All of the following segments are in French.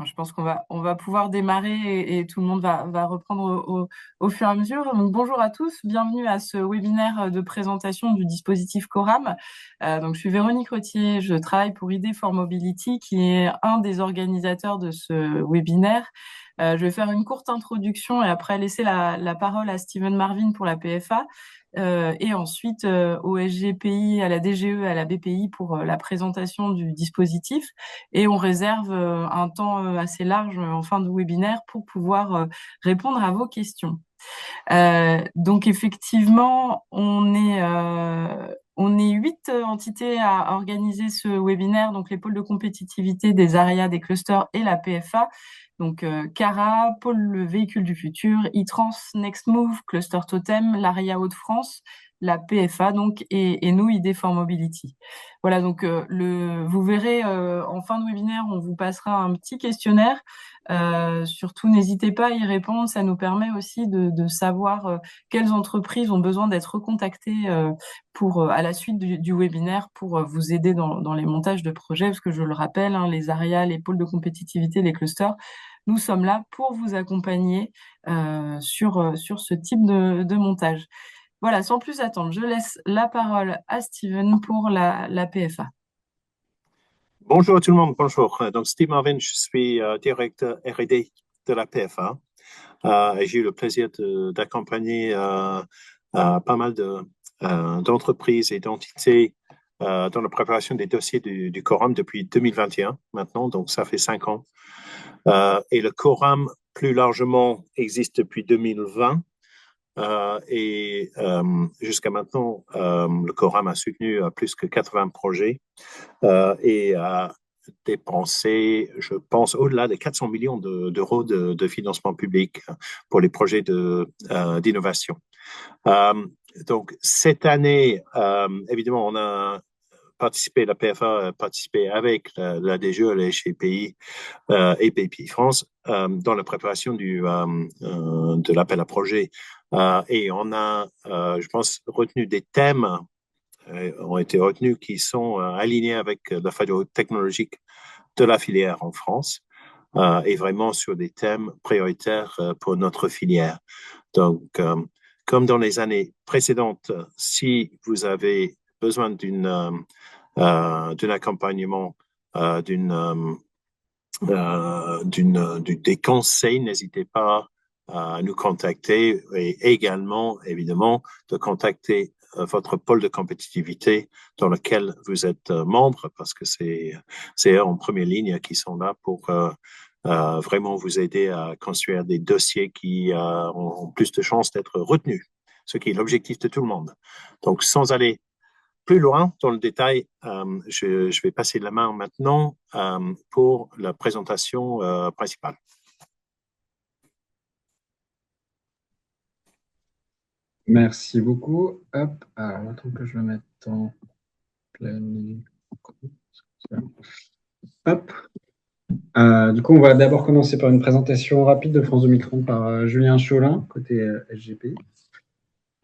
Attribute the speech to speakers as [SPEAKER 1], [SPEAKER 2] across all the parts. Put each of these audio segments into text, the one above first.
[SPEAKER 1] Je pense qu'on va pouvoir démarrer et tout le monde va reprendre au fur et à mesure. Donc, bonjour à tous, bienvenue à ce webinaire de présentation du dispositif Coram. Donc, je suis Véronique Rottier, je travaille pour ID for Mobility, qui est un des organisateurs de ce webinaire. Je vais faire une courte introduction et après laisser la parole à Steven Marvin pour la PFA. Et ensuite au SGPI, à la DGE, à la BPI pour la présentation du dispositif. Et on réserve un temps assez large en fin de webinaire pour pouvoir répondre à vos questions. Donc effectivement, on est 8 entités à organiser ce webinaire, donc les pôles de compétitivité des ARIA, des clusters et la PFA. Donc CARA, pôle le véhicule du futur, e-trans, Next Move, Cluster Totem, l'ARIA Hauts-de-France, la PFA donc et nous ID for Mobility. Voilà, donc vous verrez en fin de webinaire, on vous passera un petit questionnaire. Surtout, n'hésitez pas à y répondre. Ça nous permet aussi de savoir quelles entreprises ont besoin d'être recontactées à la suite du webinaire pour vous aider dans les montages de projets. Parce que je le rappelle, hein, les ARIA, les pôles de compétitivité, les clusters, nous sommes là pour vous accompagner sur ce type de montage. Voilà, sans plus attendre, je laisse la parole à Steven pour la PFA.
[SPEAKER 2] Bonjour à tout le monde, bonjour. Donc, Steve Marvin, je suis directeur R&D de la PFA et j'ai eu le plaisir d'accompagner pas mal d'entreprises et d'entités dans la préparation des dossiers du Coram depuis 2021 maintenant, donc ça fait 5 ans. Et le Coram, plus largement, existe depuis 2020. Jusqu'à maintenant, le Coram a soutenu plus que 80 projets et a dépensé, je pense, au-delà de 400 millions d'euros de financement public pour les projets d'innovation. Donc, cette année, évidemment, on a participé, la PFA a participé avec la DGE, la HCPI et BPI France dans la préparation de l'appel à projet. Et on a, je pense, retenu des thèmes ont été retenus qui sont alignés avec la feuille technologique de la filière en France et vraiment sur des thèmes prioritaires pour notre filière. Donc, comme dans les années précédentes, si vous avez besoin d'un accompagnement, des conseils, n'hésitez pas à nous contacter et également, évidemment, de contacter votre pôle de compétitivité dans lequel vous êtes membre parce que c'est eux en première ligne qui sont là pour vraiment vous aider à construire des dossiers qui ont plus de chances d'être retenus, ce qui est l'objectif de tout le monde. Donc, sans aller plus loin dans le détail, je vais passer la main maintenant pour la présentation principale.
[SPEAKER 3] Merci beaucoup. Hop, alors, attends que je le mette en plein. Hop. Du coup, on va d'abord commencer par une présentation rapide de France 2030 par Julien Cholin, côté SGPI.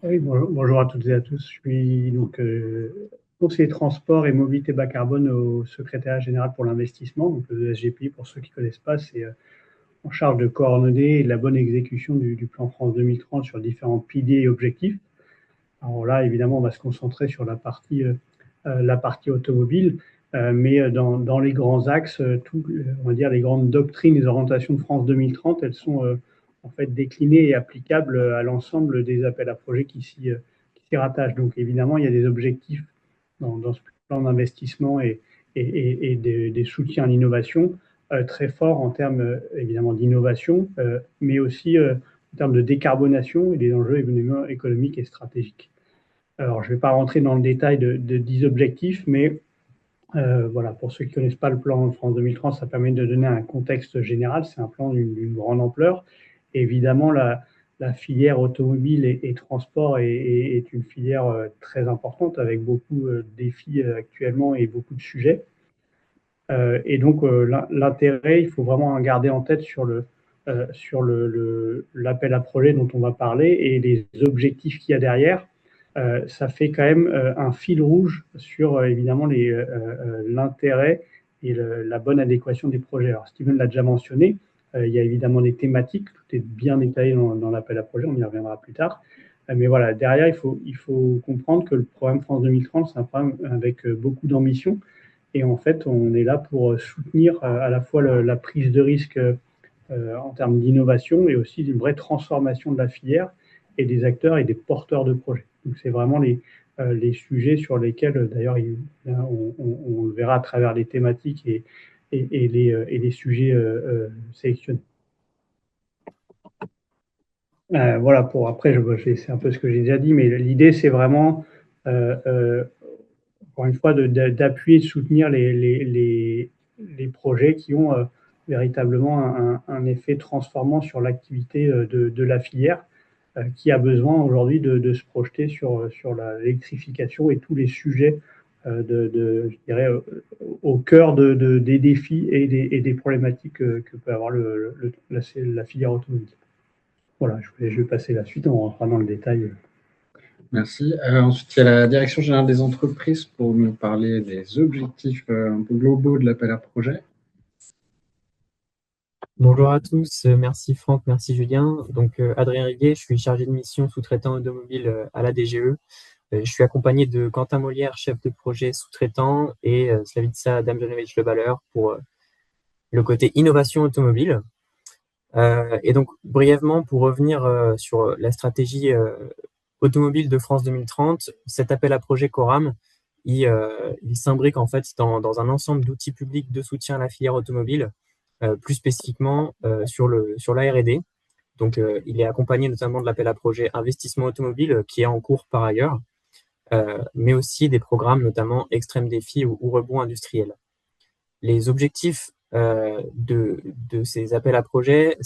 [SPEAKER 4] Oui, bonjour à toutes et à tous. Je suis donc conseiller transport et mobilité bas carbone au secrétariat général pour l'investissement. Donc le SGPI, pour ceux qui ne connaissent pas, c'est en charge de coordonner et de la bonne exécution du plan France 2030 sur différents piliers et objectifs. Alors là, évidemment, on va se concentrer sur la partie automobile, mais dans les grands axes, on va dire les grandes doctrines, les orientations de France 2030, elles sont en fait déclinées et applicables à l'ensemble des appels à projets qui s'y rattachent. Donc évidemment, il y a des objectifs dans ce plan d'investissement et des soutiens à l'innovation très forts en termes évidemment d'innovation, mais aussi en termes de décarbonation et des enjeux économiques et stratégiques. Alors, je ne vais pas rentrer dans le détail de 10 objectifs, mais voilà, pour ceux qui ne connaissent pas le plan France 2030, ça permet de donner un contexte général. C'est un plan d'une grande ampleur. Et évidemment, la filière automobile et transport est une filière très importante avec beaucoup de défis actuellement et beaucoup de sujets. Et donc, l'intérêt, il faut vraiment garder en tête sur l'appel à projet dont on va parler et les objectifs qu'il y a derrière. Ça fait quand même un fil rouge sur évidemment l'intérêt la bonne adéquation des projets. Alors, Steven l'a déjà mentionné, il y a évidemment des thématiques, tout est bien détaillé dans l'appel à projet, on y reviendra plus tard. Mais voilà, derrière, il faut comprendre que le programme France 2030, c'est un programme avec beaucoup d'ambition. Et en fait, on est là pour soutenir à la fois la prise de risque en termes d'innovation et aussi d'une vraie transformation de la filière et des acteurs et des porteurs de projets. Donc, c'est vraiment les sujets sur lesquels, d'ailleurs, on le verra à travers les thématiques et les sujets sélectionnés. Voilà, pour après, c'est un peu ce que j'ai déjà dit, mais l'idée, c'est vraiment, encore une fois, d'appuyer, de soutenir les projets qui ont véritablement un effet transformant sur l'activité de la filière, qui a besoin aujourd'hui de se projeter sur l'électrification et tous les sujets, je dirais, au cœur des défis et des problématiques que peut avoir la filière automobile. Voilà, je vais passer la suite, on rentrera dans le détail.
[SPEAKER 3] Merci. Ensuite, il y a la Direction générale des entreprises pour nous parler des objectifs un peu globaux de l'appel à projet.
[SPEAKER 5] Bonjour à tous, merci Franck, merci Julien. Donc Adrien Riguet, je suis chargé de mission sous-traitant automobile à la DGE. Je suis accompagné de Quentin Molière, chef de projet sous-traitant, et Slavica Damjanovic-Leballer pour le côté innovation automobile. Et donc brièvement, pour revenir sur la stratégie automobile de France 2030, cet appel à projet Coram, il s'imbrique en fait dans un ensemble d'outils publics de soutien à la filière automobile, plus spécifiquement sur la R&D. Donc, il est accompagné notamment de l'appel à projet investissement automobile qui est en cours par ailleurs, mais aussi des programmes notamment extrême défi ou rebond industriel. Les objectifs de ces appels à projets,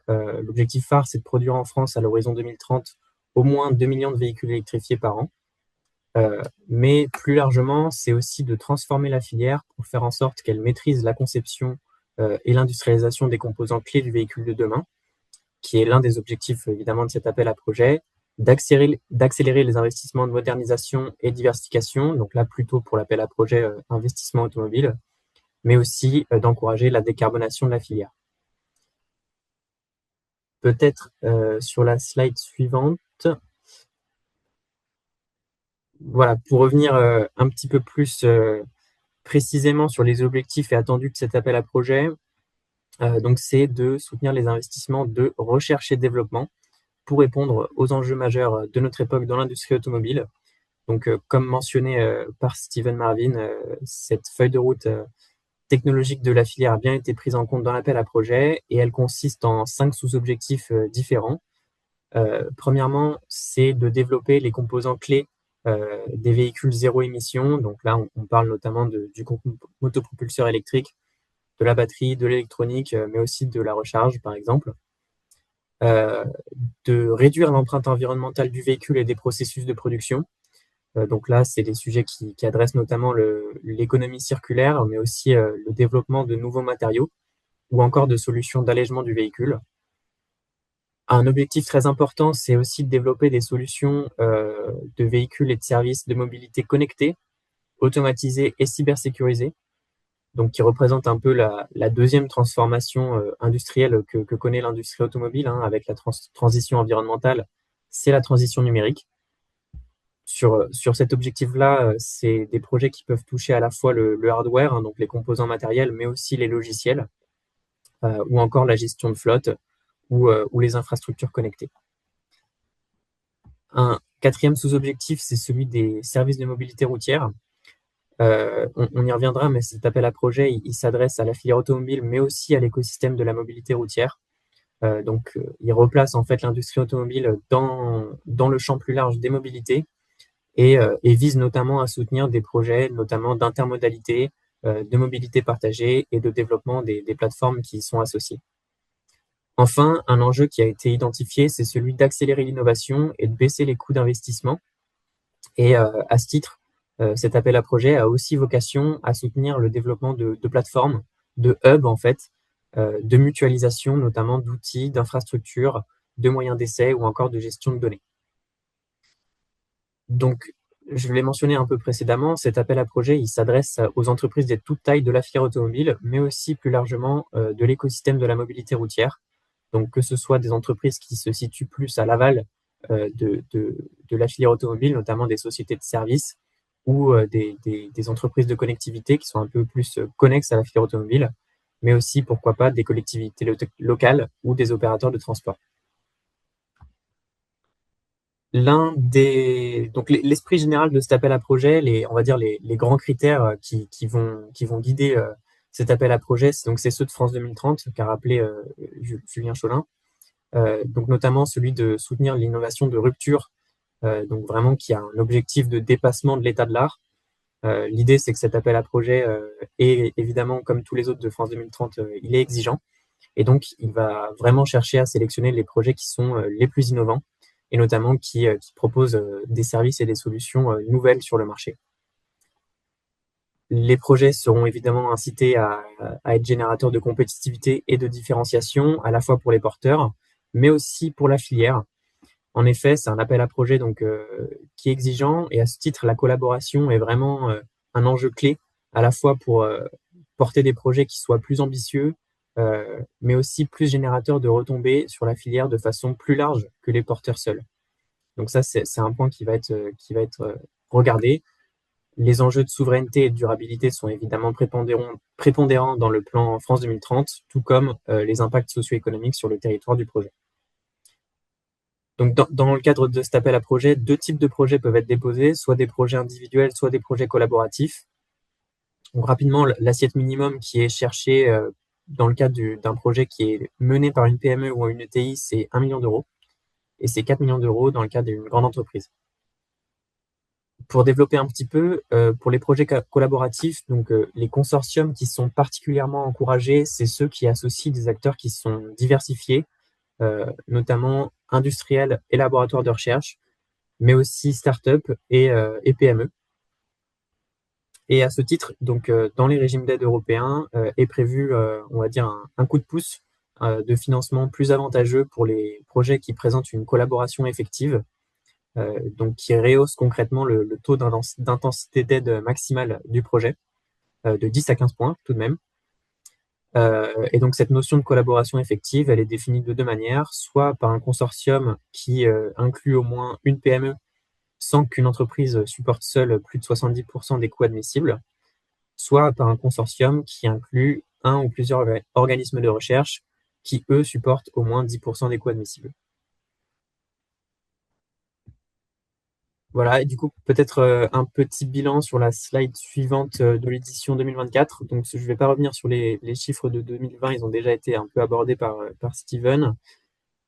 [SPEAKER 5] l'objectif phare, c'est de produire en France à l'horizon 2030 au moins 2 millions de véhicules électrifiés par an. Mais plus largement, c'est aussi de transformer la filière pour faire en sorte qu'elle maîtrise la conception et l'industrialisation des composants clés du véhicule de demain, qui est l'un des objectifs évidemment de cet appel à projet, d'accélérer les investissements de modernisation et diversification, donc là plutôt pour l'appel à projet investissement automobile, mais aussi d'encourager la décarbonation de la filière. Peut-être sur la slide suivante. Voilà, pour revenir un petit peu plus précisément sur les objectifs et attendus de cet appel à projet, donc c'est de soutenir les investissements de recherche et développement pour répondre aux enjeux majeurs de notre époque dans l'industrie automobile. Donc, comme mentionné par Steven Marvin, cette feuille de route technologique de la filière a bien été prise en compte dans l'appel à projet et elle consiste en 5 sous-objectifs différents. Premièrement, c'est de développer les composants clés des véhicules zéro émission. Donc là, on parle notamment du motopropulseur électrique, de la batterie, de l'électronique, mais aussi de la recharge, par exemple. De réduire l'empreinte environnementale du véhicule et des processus de production. Donc là, c'est des sujets qui adressent notamment l'économie circulaire, mais aussi le développement de nouveaux matériaux ou encore de solutions d'allègement du véhicule. Un objectif très important, c'est aussi de développer des solutions de véhicules et de services de mobilité connectés, automatisés et cybersécurisés, donc qui représentent un peu la deuxième transformation industrielle que connaît l'industrie automobile, hein, avec la transition environnementale, c'est la transition numérique. Sur cet objectif-là, c'est des projets qui peuvent toucher à la fois le hardware, hein, donc les composants matériels, mais aussi les logiciels, ou encore la gestion de flotte, ou les infrastructures connectées. Un quatrième sous-objectif, c'est celui des services de mobilité routière. On y reviendra, mais cet appel à projet, il s'adresse à la filière automobile, mais aussi à l'écosystème de la mobilité routière. Donc, il replace en fait l'industrie automobile dans le champ plus large des mobilités et vise notamment à soutenir des projets, notamment d'intermodalité, de mobilité partagée et de développement des plateformes qui y sont associées. Enfin, un enjeu qui a été identifié, c'est celui d'accélérer l'innovation et de baisser les coûts d'investissement. Et à ce titre, cet appel à projet a aussi vocation à soutenir le développement de plateformes, de hubs en fait, de mutualisation notamment d'outils, d'infrastructures, de moyens d'essai ou encore de gestion de données. Donc, je l'ai mentionné un peu précédemment, cet appel à projet, il s'adresse aux entreprises de toute taille de la filière automobile, mais aussi plus largement de l'écosystème de la mobilité routière. Donc, que ce soit des entreprises qui se situent plus à l'aval de la filière automobile, notamment des sociétés de services ou des entreprises de connectivité qui sont un peu plus connexes à la filière automobile, mais aussi, pourquoi pas, des collectivités locales ou des opérateurs de transport. Donc l'esprit général de cet appel à projet, on va dire les grands critères qui vont guider cet appel à projet, donc c'est ceux de France 2030 qu'a rappelé Julien Cholin. Donc notamment celui de soutenir l'innovation de rupture, donc vraiment qui a un objectif de dépassement de l'état de l'art. L'idée, c'est que cet appel à projet est évidemment, comme tous les autres de France 2030, il est exigeant. Et donc, il va vraiment chercher à sélectionner les projets qui sont les plus innovants et notamment qui proposent des services et des solutions nouvelles sur le marché. Les projets seront évidemment incités à être générateurs de compétitivité et de différenciation, à la fois pour les porteurs, mais aussi pour la filière. En effet, c'est un appel à projet donc, qui est exigeant et à ce titre, la collaboration est vraiment un enjeu clé, à la fois pour porter des projets qui soient plus ambitieux, mais aussi plus générateurs de retombées sur la filière de façon plus large que les porteurs seuls. Donc ça, c'est un point qui va être regardé. Les enjeux de souveraineté et de durabilité sont évidemment prépondérants dans le plan France 2030, tout comme les impacts socio-économiques sur le territoire du projet. Donc, dans le cadre de cet appel à projet, 2 types de projets peuvent être déposés, soit des projets individuels, soit des projets collaboratifs. Donc, rapidement, l'assiette minimum qui est cherchée dans le cadre d'un projet qui est mené par une PME ou une ETI, c'est 1 million d'euros. Et c'est 4 millions d'euros dans le cadre d'une grande entreprise. Pour développer un petit peu, pour les projets collaboratifs, donc les consortiums qui sont particulièrement encouragés, c'est ceux qui associent des acteurs qui sont diversifiés, notamment industriels et laboratoires de recherche, mais aussi start-up et PME. Et à ce titre, donc, dans les régimes d'aide européens, est prévu, on va dire, un coup de pouce de financement plus avantageux pour les projets qui présentent une collaboration effective, donc qui rehausse concrètement le taux d'intensité d'aide maximale du projet, de 10 à 15 points tout de même. Et donc cette notion de collaboration effective, elle est définie de 2 manières, soit par un consortium qui inclut au moins une PME sans qu'une entreprise supporte seule plus de 70% des coûts admissibles, soit par un consortium qui inclut un ou plusieurs organismes de recherche qui, eux, supportent au moins 10% des coûts admissibles. Voilà, et du coup, peut-être un petit bilan sur la slide suivante de l'édition 2024. Donc, je ne vais pas revenir sur les chiffres de 2020, ils ont déjà été un peu abordés par Steven.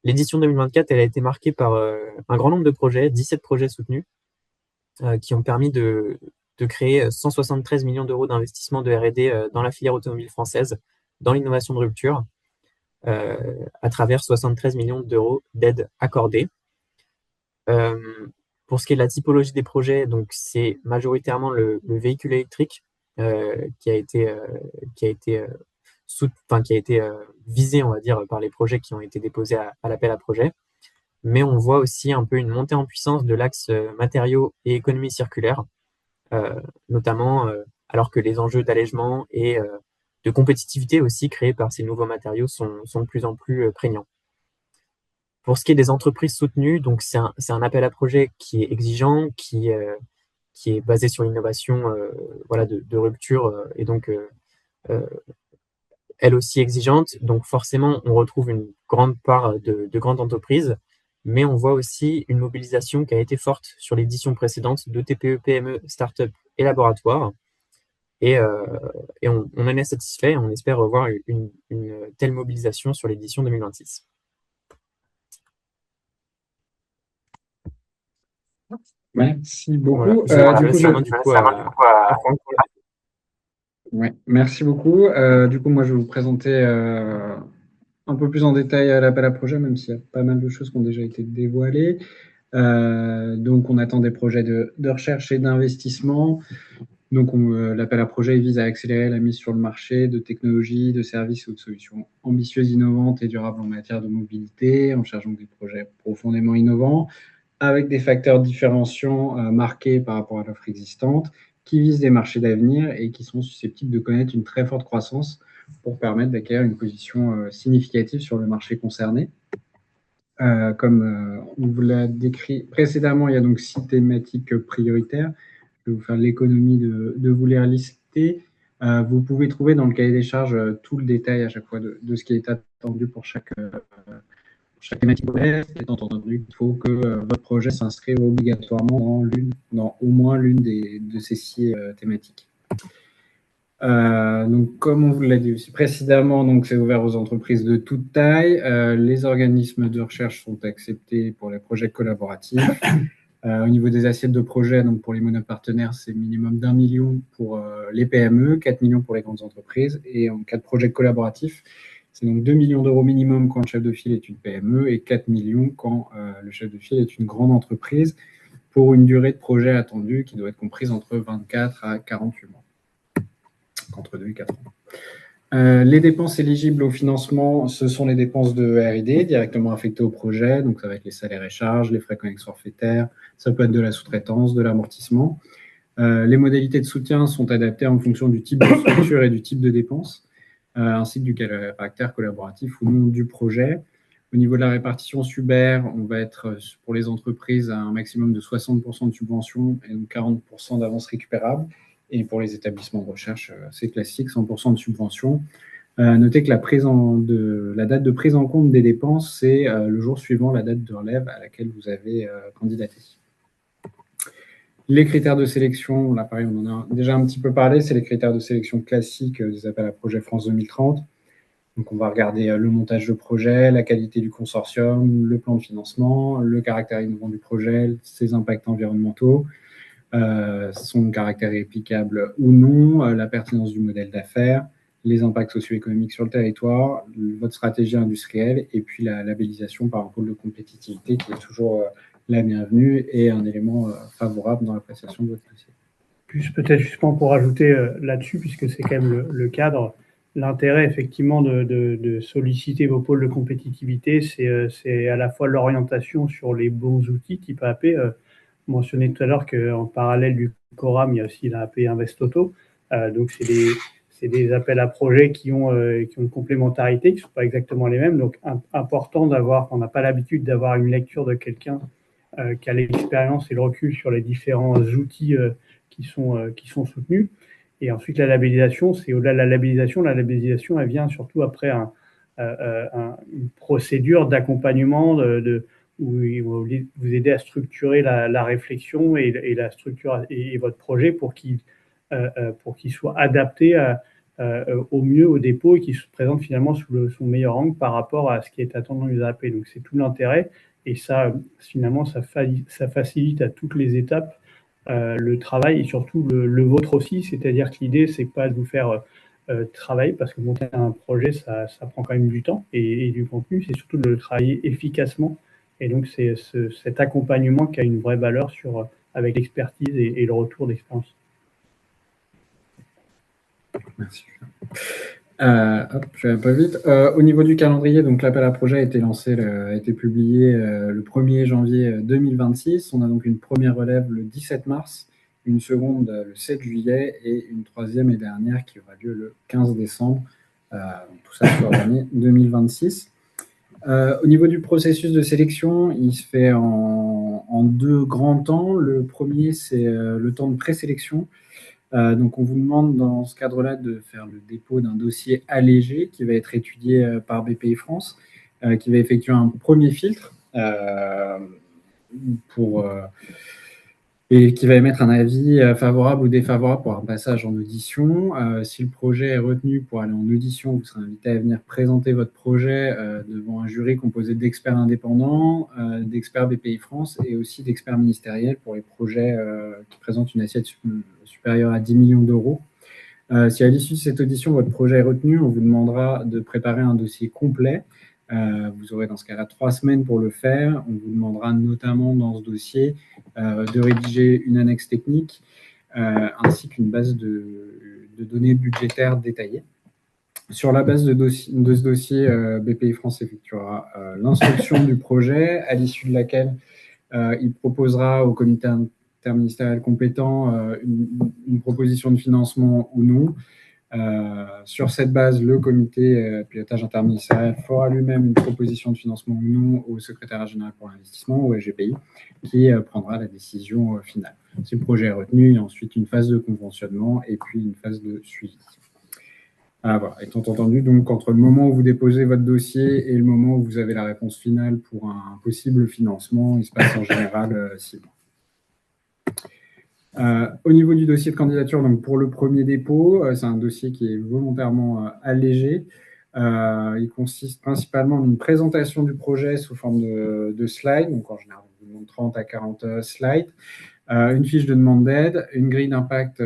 [SPEAKER 5] L'édition 2024, elle a été marquée par un grand nombre de projets, 17 projets soutenus, qui ont permis de créer 173 millions d'euros d'investissement de R&D dans la filière automobile française, dans l'innovation de rupture, à travers 73 millions d'euros d'aides accordées. Pour ce qui est de la typologie des projets, donc c'est majoritairement le véhicule électrique qui a été visé, on va dire, par les projets qui ont été déposés à l'appel à projet. Mais on voit aussi un peu une montée en puissance de l'axe matériaux et économie circulaire, notamment alors que les enjeux d'allègement et de compétitivité aussi créés par ces nouveaux matériaux sont de plus en plus prégnants. Pour ce qui est des entreprises soutenues, donc c'est un appel à projet qui est exigeant, qui est basé sur l'innovation voilà, de rupture et donc elle aussi exigeante. Donc forcément, on retrouve une grande part de grandes entreprises, mais on voit aussi une mobilisation qui a été forte sur l'édition précédente de TPE, PME, start-up et laboratoires. Et on en est satisfait et on espère revoir une telle mobilisation sur l'édition 2026.
[SPEAKER 3] Merci beaucoup.
[SPEAKER 5] Voilà, du coup,
[SPEAKER 3] ouais, merci beaucoup. Du coup, moi, je vais vous présenter un peu plus en détail l'appel à projet, même s'il y a pas mal de choses qui ont déjà été dévoilées. Donc, on attend des projets de recherche et d'investissement. Donc, l'appel à projet vise à accélérer la mise sur le marché de technologies, de services ou de solutions ambitieuses, innovantes et durables en matière de mobilité. On cherche donc des projets profondément innovants, avec des facteurs différenciants marqués par rapport à l'offre existante, qui visent des marchés d'avenir et qui sont susceptibles de connaître une très forte croissance pour permettre d'acquérir une position significative sur le marché concerné. Comme on vous l'a décrit précédemment, il y a donc 6 thématiques prioritaires. Je vais vous faire l'économie de vous les lister. Vous pouvez trouver dans le cahier des charges tout le détail à chaque fois de ce qui est attendu pour chaque thématique. Étant entendu qu'il faut que votre projet s'inscrive obligatoirement dans au moins l'une de ces 6 thématiques. Donc, comme on vous l'a dit aussi précédemment, donc c'est ouvert aux entreprises de toute taille. Les organismes de recherche sont acceptés pour les projets collaboratifs. Au niveau des assiettes de projet, donc pour les monopartenaires, c'est minimum d'1 million pour les PME, 4 millions pour les grandes entreprises. Et en cas de projet collaboratif, c'est donc 2 millions d'euros minimum quand le chef de file est une PME et 4 millions quand le chef de file est une grande entreprise, pour une durée de projet attendue qui doit être comprise entre 24 à 48 mois. Entre 2 et 4 ans. Les dépenses éligibles au financement, ce sont les dépenses de R&D directement affectées au projet. Donc, ça va être les salaires et charges, les frais connexes forfaitaires, ça peut être de la sous-traitance, de l'amortissement. Les modalités de soutien sont adaptées en fonction du type de structure et du type de dépenses, ainsi que du caractère collaboratif ou non du projet. Au niveau de la répartition SUBER, on va être pour les entreprises à un maximum de 60% de subventions et donc 40% d'avance récupérable. Et pour les établissements de recherche, c'est classique, 100% de subvention. Notez que la date de prise en compte des dépenses, c'est le jour suivant la date de relève à laquelle vous avez candidaté. Les critères de sélection, là pareil, on en a déjà un petit peu parlé, c'est les critères de sélection classiques des appels à projets France 2030. Donc on va regarder le montage de projet, la qualité du consortium, le plan de financement, le caractère innovant du projet, ses impacts environnementaux, son caractère applicable ou non, la pertinence du modèle d'affaires, les impacts socio-économiques sur le territoire, votre stratégie industrielle et puis la labellisation par un pôle de compétitivité qui est toujours la bienvenue et un élément favorable dans l'appréciation de votre dossier.
[SPEAKER 4] Plus peut-être justement pour ajouter là-dessus, puisque c'est quand même le cadre, l'intérêt effectivement de solliciter vos pôles de compétitivité, c'est à la fois l'orientation sur les bons outils type AP. Mentionné tout à l'heure qu'en parallèle du Coram, il y a aussi la AP Investoto. Donc, c'est des appels à projets qui ont une complémentarité, qui ne sont pas exactement les mêmes. Donc, important d'avoir, on n'a pas l'habitude d'avoir une lecture de quelqu'un qui a l'expérience et le recul sur les différents outils qui sont soutenus. Et ensuite, la labellisation, c'est au-delà de la labellisation, elle vient surtout après une procédure d'accompagnement où vous aider à structurer la réflexion et la structure et votre projet pour qu'il soit adapté au mieux au dépôt et qu'il se présente finalement sous son meilleur angle par rapport à ce qui est attendu dans les AP. Donc c'est tout l'intérêt et ça finalement ça facilite à toutes les étapes le travail et surtout le vôtre aussi, c'est-à-dire que l'idée c'est pas de vous faire travailler parce que monter un projet ça prend quand même du temps et du contenu, c'est surtout de le travailler efficacement. Et donc, c'est cet accompagnement qui a une vraie valeur avec l'expertise et le retour d'expérience.
[SPEAKER 3] Merci. Je vais un peu vite. Au niveau du calendrier, donc l'appel à projet a été publié le 1er janvier 2026. On a donc une première relève le 17 mars, une seconde le 7 juillet et une troisième et dernière qui aura lieu le 15 décembre. Tout ça sur l'année 2026. Au niveau du processus de sélection, il se fait en 2 grands temps. Le premier, c'est le temps de présélection. Donc, on vous demande dans ce cadre-là de faire le dépôt d'un dossier allégé qui va être étudié par BPI France, qui va effectuer un premier filtre et qui va émettre un avis favorable ou défavorable pour un passage en audition. Si le projet est retenu pour aller en audition, vous serez invité à venir présenter votre projet devant un jury composé d'experts indépendants, d'experts BPI France et aussi d'experts ministériels pour les projets qui présentent une assiette supérieure à 10 millions d'euros. Si à l'issue de cette audition, votre projet est retenu, on vous demandera de préparer un dossier complet. Vous aurez dans ce cas-là 3 semaines pour le faire. On vous demandera notamment dans ce dossier de rédiger une annexe technique ainsi qu'une base de données budgétaires détaillée. Sur la base de ce dossier, BPI France effectuera l'instruction du projet, à l'issue de laquelle Il proposera au comité interministériel compétent une proposition de financement ou non. Sur cette base, le comité pilotage interministériel fera lui-même une proposition de financement ou non au secrétariat général pour l'investissement, au SGPI, qui prendra la décision finale. Si le projet est retenu, il y a ensuite une phase de conventionnement et puis une phase de suivi. Voilà. Étant entendu, donc, entre le moment où vous déposez votre dossier et le moment où vous avez la réponse finale pour un possible financement, il se passe en général 6 mois. Au niveau du dossier de candidature, donc pour le premier dépôt, c'est un dossier qui est volontairement allégé. Il consiste principalement en une présentation du projet sous forme de slides, donc en général, on vous demande 30 à 40 slides, une fiche de demande d'aide, une grille d'impact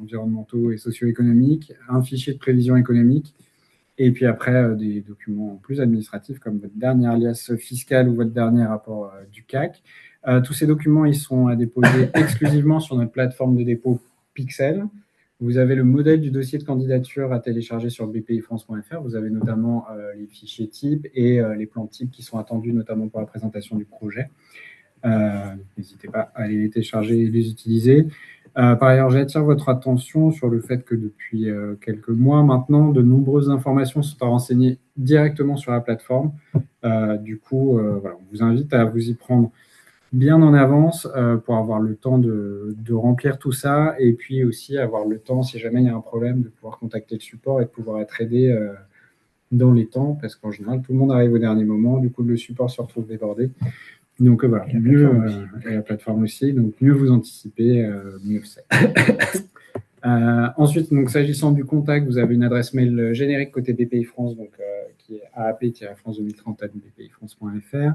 [SPEAKER 3] environnementaux et socio-économiques, un fichier de prévision économique, et puis après des documents plus administratifs comme votre dernier alias fiscal ou votre dernier rapport du CAC. Tous ces documents, ils sont à déposer exclusivement sur notre plateforme de dépôt Pixel. Vous avez le modèle du dossier de candidature à télécharger sur bpifrance.fr. Vous avez notamment les fichiers types et les plans types qui sont attendus notamment pour la présentation du projet. N'hésitez pas à les télécharger et les utiliser. Par ailleurs, j'attire votre attention sur le fait que depuis quelques mois maintenant, de nombreuses informations sont à renseigner directement sur la plateforme. Du coup, voilà, on vous invite à vous y prendre bien en avance pour avoir le temps de remplir tout ça et puis aussi avoir le temps, si jamais il y a un problème, de pouvoir contacter le support et de pouvoir être aidé dans les temps parce qu'en général, tout le monde arrive au dernier moment. Du coup, le support se retrouve débordé. Donc voilà, mieux, et la plateforme aussi, donc mieux vous anticipez, mieux c'est. Ensuite, donc, s'agissant du contact, vous avez une adresse mail générique côté BPI France, donc, qui est aap-france2030@bpifrance.fr.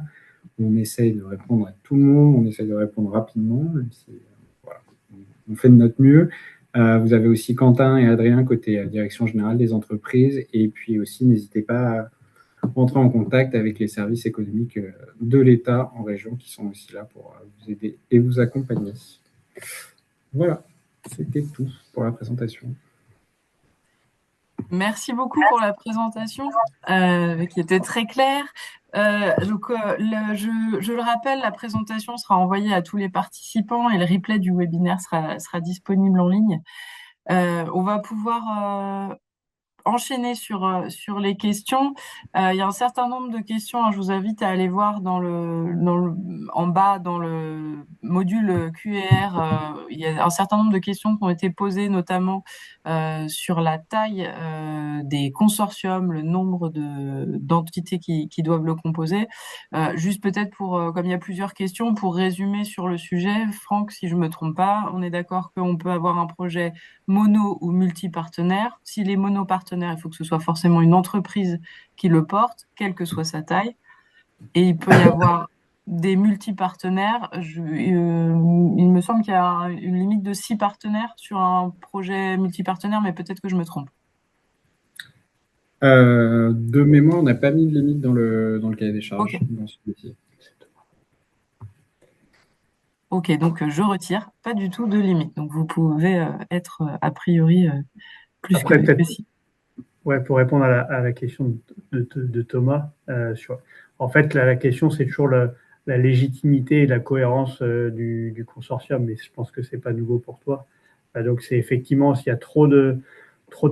[SPEAKER 3] On essaye de répondre à tout le monde, on essaye de répondre rapidement, même si, voilà, on fait de notre mieux. Vous avez aussi Quentin et Adrien côté direction générale des entreprises, et puis aussi n'hésitez pas à entrer en contact avec les services économiques de l'État en région qui sont aussi là pour vous aider et vous accompagner. Voilà, c'était tout pour la présentation.
[SPEAKER 1] Merci beaucoup pour la présentation qui était très claire. Je le rappelle, la présentation sera envoyée à tous les participants et le replay du webinaire sera disponible en ligne. On va pouvoir enchaîner sur les questions. Il y a un certain nombre de questions. Je vous invite à aller voir en bas dans le module QR. Il y a un certain nombre de questions qui ont été posées, notamment sur la taille des consortiums, le nombre d'entités qui doivent le composer. Juste peut-être comme il y a plusieurs questions, pour résumer sur le sujet, Franck, si je me trompe pas, on est d'accord qu'on peut avoir un projet mono ou multi-partenaire. S'il est monopartenaire, il faut que ce soit forcément une entreprise qui le porte, quelle que soit sa taille. Et il peut y avoir des multi-partenaires. Il me semble qu'il y a une limite de 6 partenaires sur un projet multi-partenaire, mais peut-être que je me trompe.
[SPEAKER 3] De mémoire, on n'a pas mis de limite dans le cahier des charges.
[SPEAKER 1] Okay.
[SPEAKER 3] Dans ce métier.
[SPEAKER 1] Ok, donc je retire, pas du tout de limite. Donc vous pouvez être a priori plus
[SPEAKER 4] Après,
[SPEAKER 1] que précis.
[SPEAKER 4] Ouais, pour répondre à la question de Thomas, en fait, la question, c'est toujours la légitimité et la cohérence du consortium, mais je pense que c'est pas nouveau pour toi. Donc, c'est effectivement, s'il y a trop de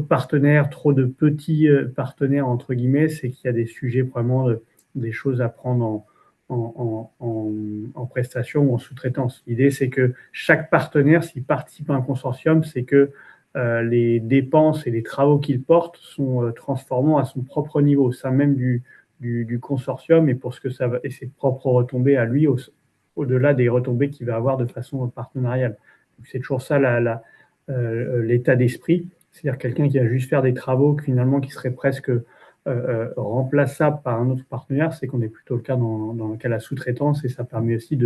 [SPEAKER 4] partenaires, trop de petits partenaires, entre guillemets, c'est qu'il y a des sujets, vraiment, des choses à prendre en prestation ou en sous-traitance. L'idée, c'est que chaque partenaire, s'il participe à un consortium, c'est que les dépenses et les travaux qu'il porte sont transformants à son propre niveau, au sein même du consortium et pour ce que ça va, et ses propres retombées à lui, au-delà des retombées qu'il va avoir de façon partenariale. C'est toujours ça l'état d'esprit, c'est-à-dire quelqu'un qui va juste faire des travaux finalement qui seraient presque remplaçable par un autre partenaire, c'est qu'on est plutôt le cas dans le cas de la sous-traitance et ça permet aussi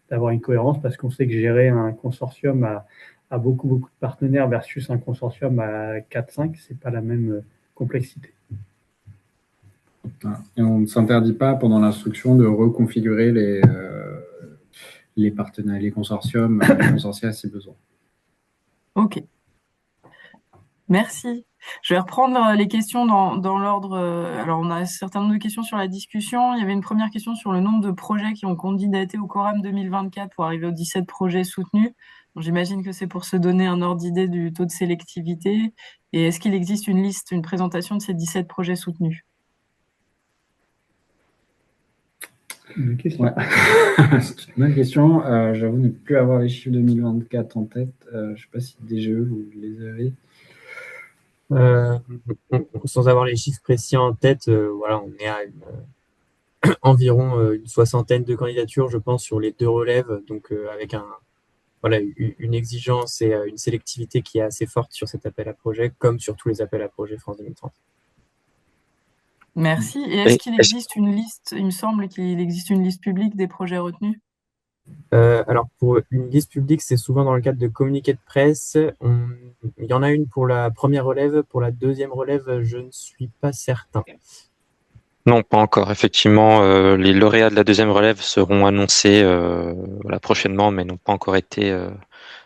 [SPEAKER 4] d'avoir une cohérence parce qu'on sait que gérer un consortium à beaucoup de partenaires versus un consortium à 4-5, c'est pas la même complexité.
[SPEAKER 3] Et on ne s'interdit pas pendant l'instruction de reconfigurer les partenaires, les consortiums, les consortia si besoin.
[SPEAKER 1] Ok. Merci. Je vais reprendre les questions dans l'ordre. Alors, on a un certain nombre de questions sur la discussion. Il y avait une première question sur le nombre de projets qui ont candidaté au Coram 2024 pour arriver aux 17 projets soutenus. Donc, j'imagine que c'est pour se donner un ordre d'idée du taux de sélectivité. Et est-ce qu'il existe une liste, une présentation de ces 17 projets soutenus?
[SPEAKER 4] Une question.
[SPEAKER 3] Ouais. C'est une bonne question. J'avoue ne plus avoir les chiffres 2024 en tête. Je ne sais pas si DGE, vous les avez.
[SPEAKER 5] Sans avoir les chiffres précis en tête, voilà, on est à environ une soixantaine de candidatures, je pense, sur les 2 relèves, donc avec voilà, une exigence et une sélectivité qui est assez forte sur cet appel à projet, comme sur tous les appels à projet France 2030.
[SPEAKER 1] Merci. Et est-ce
[SPEAKER 6] Et
[SPEAKER 1] qu'il
[SPEAKER 6] est-ce
[SPEAKER 1] existe une liste? Il me semble qu'il existe une liste publique des projets retenus.
[SPEAKER 5] Alors, pour une liste publique, c'est souvent dans le cadre de communiqués de presse. Il y en a une pour la première relève. Pour la deuxième relève, je ne suis pas certain.
[SPEAKER 6] Non, pas encore. Effectivement, les lauréats de la deuxième relève seront annoncés voilà, prochainement, mais n'ont pas encore été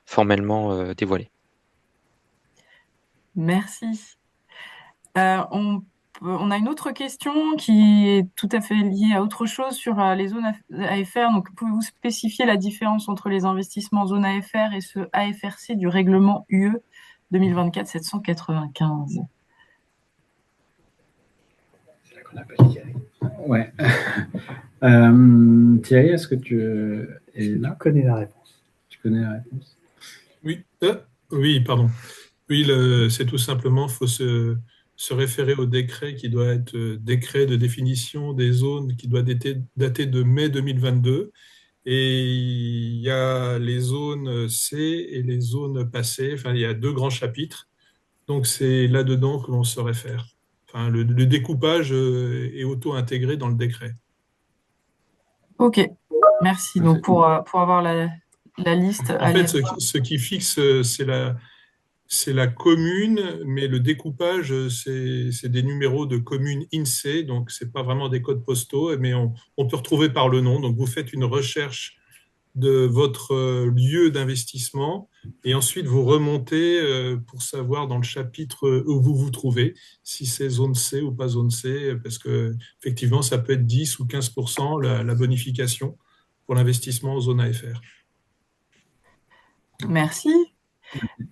[SPEAKER 6] formellement dévoilés.
[SPEAKER 1] Merci. On a une autre question qui est tout à fait liée à autre chose sur les zones AFR. Donc, pouvez-vous spécifier la différence entre les investissements zone AFR et ce AFRC du règlement UE 2024-795?
[SPEAKER 4] C'est là qu'on appelle Thierry.
[SPEAKER 3] Ouais. Thierry, est-ce que tu es
[SPEAKER 4] Je
[SPEAKER 3] là?
[SPEAKER 4] connais la réponse.
[SPEAKER 3] Tu connais la réponse?
[SPEAKER 7] Oui, oui, pardon. Oui, c'est tout simplement, faut se référer au décret qui doit être décret de définition des zones qui doit dater de mai 2022. Et il y a les zones C et les zones passées. Enfin, il y a 2 grands chapitres. Donc, c'est là-dedans que l'on se réfère. Enfin, le découpage est auto-intégré dans le décret.
[SPEAKER 1] Ok, merci. Donc, pour avoir la liste,
[SPEAKER 7] En fait,
[SPEAKER 1] allez.
[SPEAKER 7] ce qui fixe, c'est la commune, mais le découpage, c'est des numéros de communes INSEE, donc c'est pas vraiment des codes postaux, mais on peut retrouver par le nom. Donc vous faites une recherche de votre lieu d'investissement et ensuite vous remontez pour savoir dans le chapitre où vous vous trouvez, si c'est zone C ou pas zone C, parce que effectivement, ça peut être 10 ou 15% la bonification pour l'investissement en zone AFR.
[SPEAKER 1] Merci.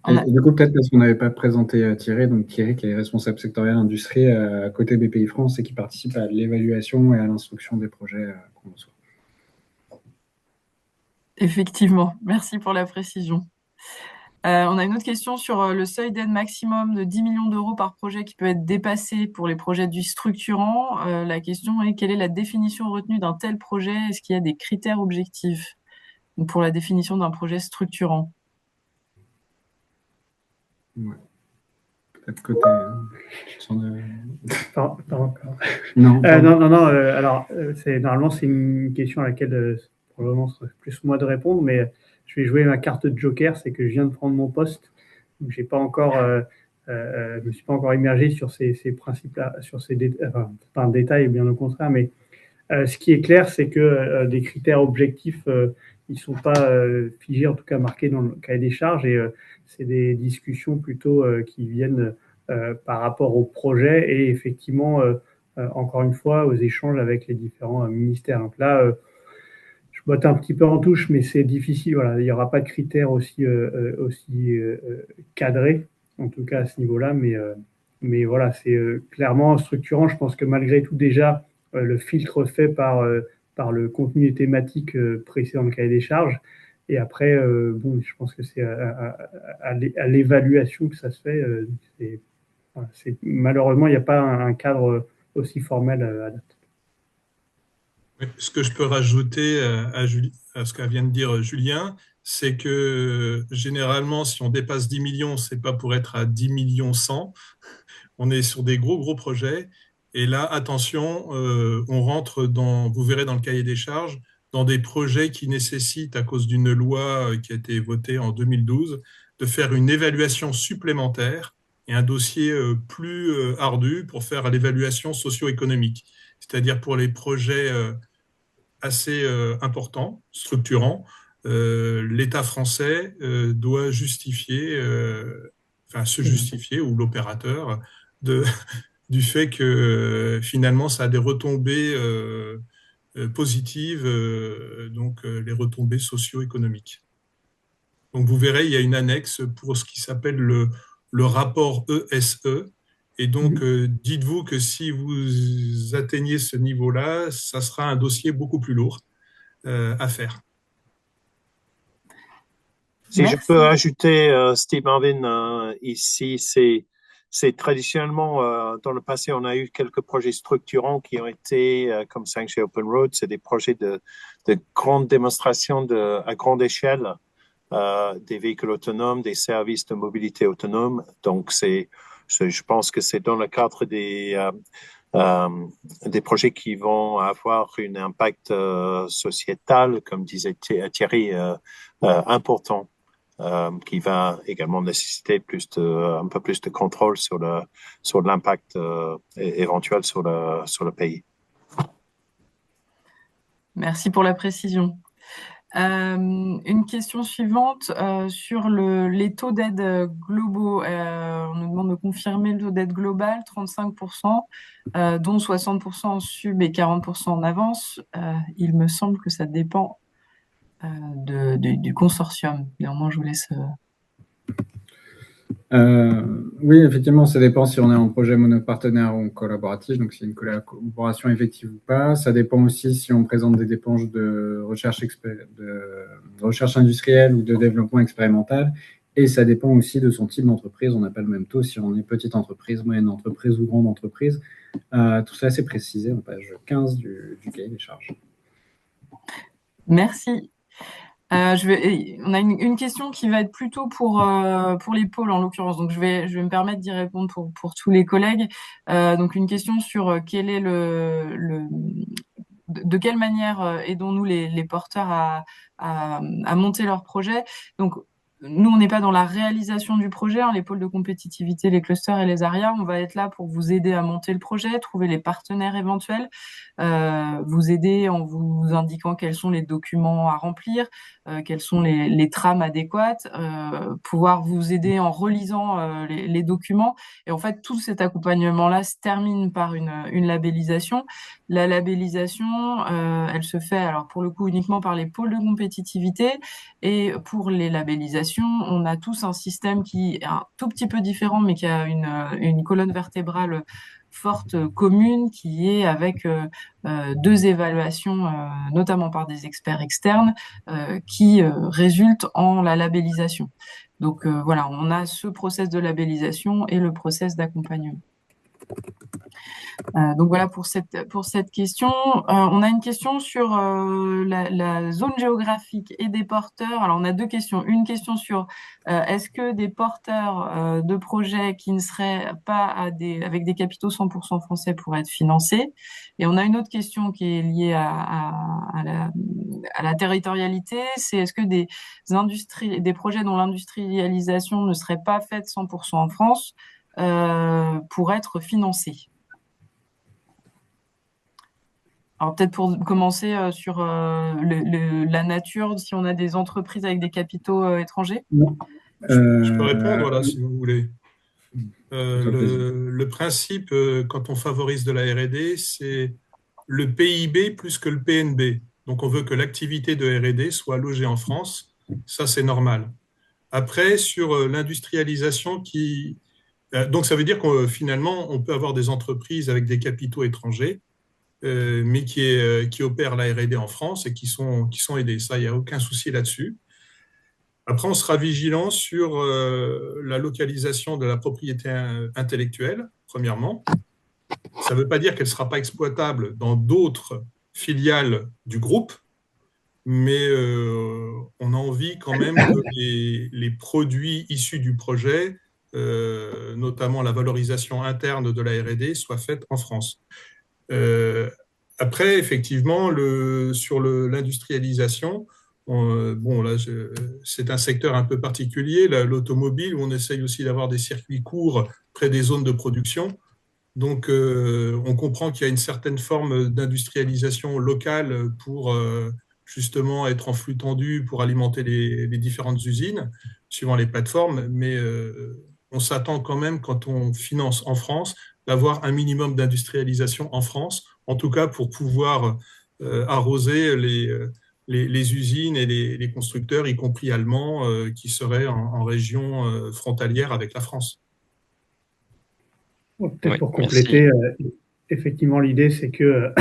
[SPEAKER 3] Et du coup, peut-être parce qu'on n'avait pas présenté Thierry, donc Thierry qui est responsable sectoriel industrie à côté BPI France et qui participe à l'évaluation et à l'instruction des projets qu'on reçoit.
[SPEAKER 1] Effectivement, merci pour la précision. On a une autre question sur le seuil d'aide maximum de 10 millions d'euros par projet qui peut être dépassé pour les projets dits structurants. La question est quelle est la définition retenue d'un tel projet? Est-ce qu'il y a des critères objectifs pour la définition d'un projet structurant?
[SPEAKER 3] Ouais. Peut-être côté.
[SPEAKER 4] Pas encore.
[SPEAKER 3] Non.
[SPEAKER 4] Non. Alors, normalement, c'est une question à laquelle probablement ce serait plus moi de répondre, mais je vais jouer ma carte de joker, c'est que je viens de prendre mon poste, donc j'ai pas encore, je me suis pas encore immergé sur ces principes-là, sur ces enfin, pas un détail, bien au contraire, mais ce qui est clair, c'est que des critères objectifs, ils sont pas figés, en tout cas marqués dans le cahier des charges, et c'est des discussions plutôt qui viennent par rapport au projet et effectivement, encore une fois, aux échanges avec les différents ministères. Donc là, je botte un petit peu en touche, mais c'est difficile. Voilà, il n'y aura pas de critères aussi cadrés, en tout cas à ce niveau-là, mais voilà, c'est clairement structurant. Je pense que malgré tout, déjà, le filtre fait par le contenu thématique précédent dans le cahier des charges. Et après, bon, je pense que c'est à l'évaluation que ça se fait. Voilà, malheureusement, il n'y a pas un cadre aussi formel à date.
[SPEAKER 7] Ce que je peux rajouter à ce qu'a vient de dire Julien, c'est que généralement, si on dépasse 10 millions, c'est pas pour être à 10 millions 100. On est sur des gros projets. Et là, attention, on rentre vous verrez dans le cahier des charges, dans des projets qui nécessitent, à cause d'une loi qui a été votée en 2012, de faire une évaluation supplémentaire et un dossier plus ardu pour faire l'évaluation socio-économique. C'est-à-dire pour les projets assez importants, structurants, l'État français doit justifier enfin, se justifier, ou l'opérateur, du fait que finalement ça a des retombées positives, donc les retombées socio-économiques. Donc vous verrez, il y a une annexe pour ce qui s'appelle le rapport ESE. Et donc, dites-vous que si vous atteignez ce niveau-là, ça sera un dossier beaucoup plus lourd à faire.
[SPEAKER 2] Si je peux ajouter, Steve Marvin, ici, c'est traditionnellement, dans le passé, on a eu quelques projets structurants qui ont été, comme 5G Open Road, c'est des projets de grande démonstration à grande échelle, des véhicules autonomes, des services de mobilité autonome. Donc, je pense que c'est dans le cadre des projets qui vont avoir un impact sociétal, comme disait Thierry, important. Qui va également nécessiter un peu plus de contrôle sur l'impact éventuel sur le pays.
[SPEAKER 1] Merci pour la précision. Une question suivante sur les taux d'aide globaux. On nous demande de confirmer le taux d'aide global, 35%, dont 60% en sub et 40% en avance. Il me semble que ça dépend du consortium. Néanmoins, je vous laisse.
[SPEAKER 3] Oui, effectivement, ça dépend si on est en projet monopartenaire ou en collaboratif, donc c'est une collaboration effective ou pas. Ça dépend aussi si on présente des dépenses de recherche industrielle ou de développement expérimental. Et ça dépend aussi de son type d'entreprise. On n'a pas le même taux si on est petite entreprise, moyenne entreprise ou grande entreprise. Tout ça, c'est précisé en page 15 du cahier des charges.
[SPEAKER 1] Merci. On a une question qui va être plutôt pour les pôles en l'occurrence, donc je vais me permettre d'y répondre pour tous les collègues. Donc une question sur quel est de quelle manière aidons-nous les porteurs à monter leur projet. Donc nous, on n'est pas dans la réalisation du projet, hein, les pôles de compétitivité, les clusters et les ARIA. On va être là pour vous aider à monter le projet, trouver les partenaires éventuels, vous aider en vous indiquant quels sont les documents à remplir, quelles sont les trames adéquates, pouvoir vous aider en relisant les documents. Et en fait, tout cet accompagnement-là se termine par une labellisation. La labellisation, elle se fait alors pour le coup uniquement par les pôles de compétitivité, et pour les labellisations, on a tous un système qui est un tout petit peu différent, mais qui a une colonne vertébrale forte commune, qui est avec 2 évaluations, notamment par des experts externes, qui résultent en la labellisation. Donc voilà, on a ce process de labellisation et le process d'accompagnement. Donc voilà pour cette question. On a une question sur la zone géographique et des porteurs. Alors on a 2 questions. Une question sur est-ce que des porteurs de projets qui ne seraient pas avec des capitaux 100% français pourraient être financés. Et on a une autre question qui est liée à la territorialité. C'est est-ce que des projets dont l'industrialisation ne serait pas faite 100% en France pourraient être financés. Alors peut-être pour commencer sur la nature, si on a des entreprises avec des capitaux étrangers.
[SPEAKER 7] Je peux répondre là, si vous voulez. Le principe, quand on favorise de la R&D, c'est le PIB plus que le PNB. Donc on veut que l'activité de R&D soit logée en France. Ça, c'est normal. Après, sur l'industrialisation donc ça veut dire que finalement, on peut avoir des entreprises avec des capitaux étrangers, mais qui opèrent la R&D en France et qui sont aidés. Ça, il n'y a aucun souci là-dessus. Après, on sera vigilant sur la localisation de la propriété intellectuelle, premièrement. Ça ne veut pas dire qu'elle ne sera pas exploitable dans d'autres filiales du groupe, mais on a envie quand même que les produits issus du projet, notamment la valorisation interne de la R&D, soient faits en France. Après, effectivement, sur l'industrialisation, là, c'est un secteur un peu particulier, l'automobile, où on essaye aussi d'avoir des circuits courts près des zones de production. Donc, on comprend qu'il y a une certaine forme d'industrialisation locale pour justement être en flux tendu pour alimenter les différentes usines, suivant les plateformes. Mais on s'attend quand même, quand on finance en France, d'avoir un minimum d'industrialisation en France, en tout cas pour pouvoir arroser les usines et les constructeurs, y compris allemands, qui seraient en région frontalière avec la France.
[SPEAKER 4] Peut-être
[SPEAKER 6] Oui,
[SPEAKER 4] pour
[SPEAKER 6] merci.
[SPEAKER 4] compléter, effectivement, l'idée, c'est que,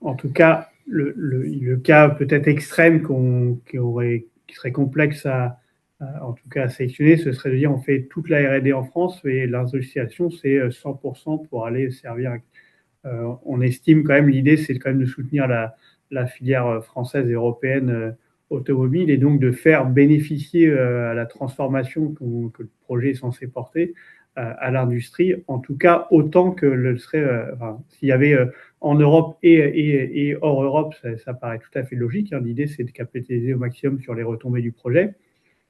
[SPEAKER 4] en tout cas, le cas peut-être extrême qui serait complexe en tout cas à sélectionner, ce serait de dire on fait toute la R&D en France et l'industrialisation, c'est 100% pour aller servir. On estime quand même, l'idée, c'est quand même de soutenir la filière française et européenne automobile et donc de faire bénéficier à la transformation que le projet est censé porter à l'industrie, en tout cas autant que le serait, enfin, s'il y avait en Europe et hors Europe, ça paraît tout à fait logique. Hein. L'idée, c'est de capitaliser au maximum sur les retombées du projet.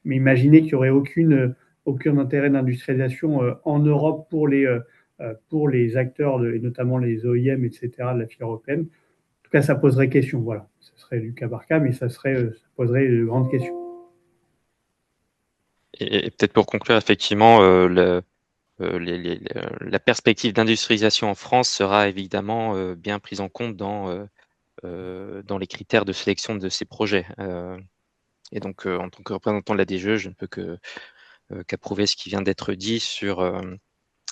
[SPEAKER 4] Mais imaginez qu'il n'y aurait aucun intérêt d'industrialisation en Europe pour les acteurs, et notamment les OEM, etc., de la filière européenne. En tout cas, ça poserait question. Voilà, ce serait du cas par cas, mais ça poserait de grandes questions.
[SPEAKER 6] Et peut-être pour conclure, effectivement, la perspective d'industrialisation en France sera évidemment bien prise en compte dans les critères de sélection de ces projets. Et donc, en tant que représentant de la DGE, je ne peux qu'approuver ce qui vient d'être dit sur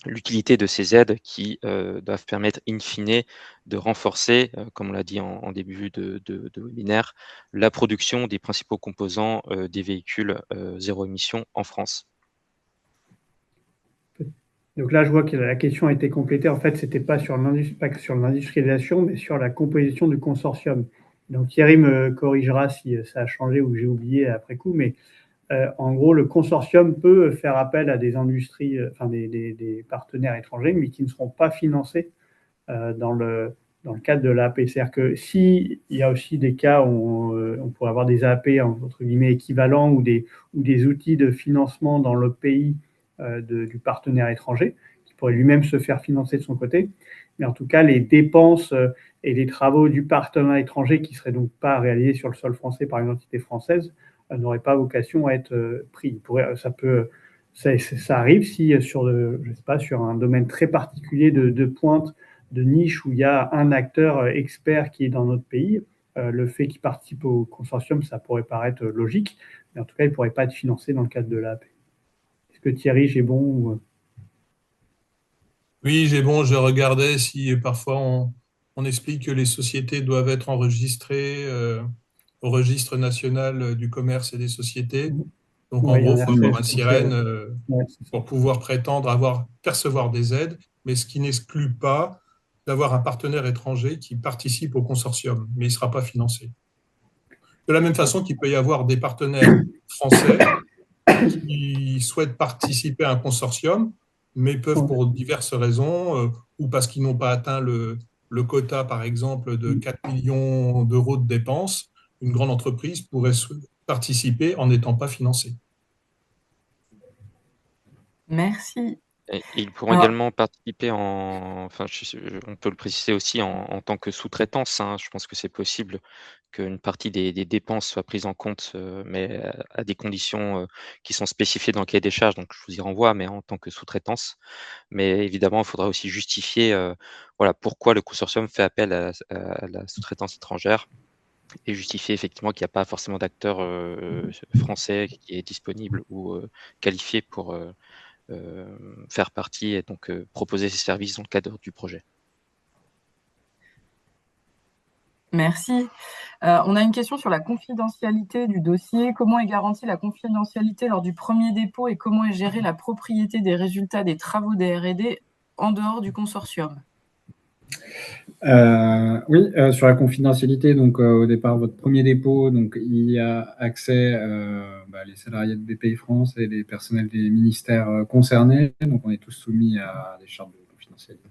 [SPEAKER 6] l'utilité de ces aides qui doivent permettre in fine de renforcer, comme on l'a dit en début de webinaire, la production des principaux composants des véhicules zéro émission en France.
[SPEAKER 4] Donc là, je vois que la question a été complétée. En fait, c'était pas sur l'industrialisation, mais sur la composition du consortium. Donc Thierry me corrigera si ça a changé ou j'ai oublié après coup, mais en gros, le consortium peut faire appel à des industries, enfin des partenaires étrangers, mais qui ne seront pas financés dans le cadre de l'AP. C'est-à-dire que s'il y a aussi des cas où on pourrait avoir des AP entre guillemets équivalents ou des outils de financement dans le pays du partenaire étranger, qui pourrait lui-même se faire financer de son côté. Mais en tout cas, les dépenses et les travaux du partenaire étranger qui ne seraient donc pas réalisés sur le sol français par une entité française n'auraient pas vocation à être pris. Ça arrive si je sais pas, sur un domaine très particulier de pointe, de niche où il y a un acteur expert qui est dans notre pays, le fait qu'il participe au consortium, ça pourrait paraître logique, mais en tout cas, il ne pourrait pas être financé dans le cadre de l'AP. Est-ce que Thierry, j'ai bon ou...
[SPEAKER 7] Oui, j'ai bon, je regardais si parfois on explique que les sociétés doivent être enregistrées au registre national du commerce et des sociétés. Donc, en
[SPEAKER 4] Ouais, il y
[SPEAKER 7] gros,
[SPEAKER 4] en
[SPEAKER 7] il
[SPEAKER 4] a
[SPEAKER 7] faut avoir un
[SPEAKER 4] essentiel.
[SPEAKER 7] sirène
[SPEAKER 4] Ouais, c'est ça.
[SPEAKER 7] pour pouvoir prétendre percevoir des aides, mais ce qui n'exclut pas d'avoir un partenaire étranger qui participe au consortium, mais il ne sera pas financé. De la même façon qu'il peut y avoir des partenaires français qui souhaitent participer à un consortium, mais peuvent pour diverses raisons, ou parce qu'ils n'ont pas atteint le quota, par exemple, de 4 millions d'euros de dépenses, une grande entreprise pourrait participer en n'étant pas financée.
[SPEAKER 1] Merci.
[SPEAKER 6] Et ils pourront
[SPEAKER 1] Alors,
[SPEAKER 6] également participer enfin, on peut le préciser aussi en tant que sous-traitance. Hein. Je pense que c'est possible qu'une partie des dépenses soit prise en compte, mais à des conditions qui sont spécifiées dans le cahier des charges. Donc, je vous y renvoie, mais en tant que sous-traitance. Mais évidemment, il faudra aussi justifier, voilà, pourquoi le consortium fait appel à la sous-traitance étrangère et justifier effectivement qu'il n'y a pas forcément d'acteur français qui est disponible ou qualifié pour faire partie et donc proposer ses services dans le cadre du projet.
[SPEAKER 1] merci. On a une question sur la confidentialité du dossier. Comment est garantie la confidentialité lors du premier dépôt et comment est gérée la propriété des résultats des travaux des R&D en dehors du consortium?
[SPEAKER 3] Oui, sur la confidentialité, donc au départ, votre premier dépôt, donc il y a accès les salariés de BPI France et les personnels des ministères concernés. Donc on est tous soumis à des chartes de confidentialité